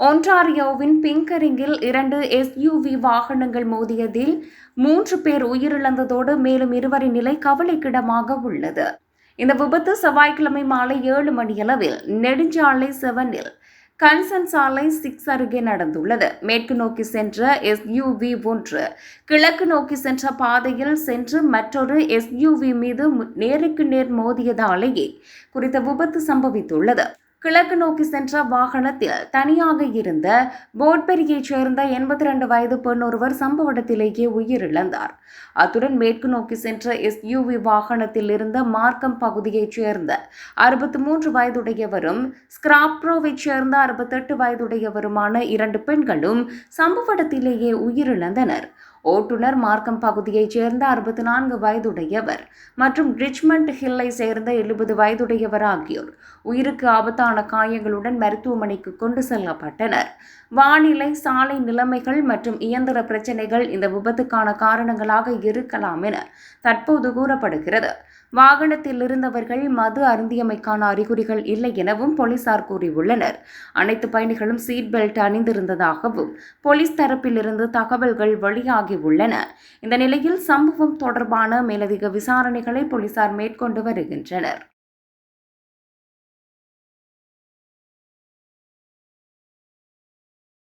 ஒன்டாரியோவின் பிங்கரிங்கில் 2 SUV வாகனங்கள் மோதியதில் 3 பேர் உயிரிழந்ததோடு மேலும் 2 நிலை கவலைக்கிடமாக உள்ளது. இந்த விபத்து செவ்வாய்க்கிழமை மாலை 7 மணியளவில் நெடுஞ்சாலை 7-இல் கன்சன் சாலை 6 அருகே நடந்துள்ளது. மேற்கு நோக்கி சென்ற SUV ஒன்று கிழக்கு நோக்கி சென்ற பாதையில் சென்று மற்றொரு SUV மீது நேருக்கு நேர் மோதியதாலேயே குறித்த விபத்து சம்பவித்துள்ளது. கிழக்கு நோக்கி சென்ற வாகனத்தில் தனியாக இருந்த போட்பெரியைச் சேர்ந்த 82 வயது பெண் ஒருவர் சம்பவ இடத்திலேயே உயிரிழந்தார். அத்துடன் மேற்கு நோக்கி சென்ற SUV வாகனத்தில் இருந்த மார்க்கம் பகுதியைச் சேர்ந்த 63 வயதுடையவரும் ஸ்கிராப்ரோவைச் சேர்ந்த 68 வயதுடையவருமான 2 பெண்களும் சம்பவ இடத்திலேயே உயிரிழந்தனர். ஓட்டுநர் மார்க்கம் பகுதியைச் சேர்ந்த 64 வயதுடையவர் மற்றும் ரிச்மண்ட் ஹில்லை சேர்ந்த 70 வயதுடையவர் ஆகியோர் உயிருக்கு ஆபத்தான காயங்களுடன் மருத்துவமனைக்கு கொண்டு செல்லப்பட்டனர். வானிலை, சாலை நிலைமைகள் மற்றும் இயந்திர பிரச்சினைகள் இந்த விபத்துக்கான காரணங்களாக இருக்கலாம் என தற்போது கூறப்படுகிறது. வாகனத்தில் இருந்தவர்கள் மது அருந்தியமைக்கான அறிகுறிகள் இல்லை எனவும் போலீசார் கூறியுள்ளனர். அனைத்து பயணிகளும் சீட் பெல்ட் அணிந்திருந்ததாகவும் போலீஸ் தரப்பிலிருந்து தகவல்கள் வெளியாகியுள்ளன. இந்த நிலையில் சம்பவம் தொடர்பான மேலதிக விசாரணைகளை போலீசார் மேற்கொண்டு வருகின்றனர்.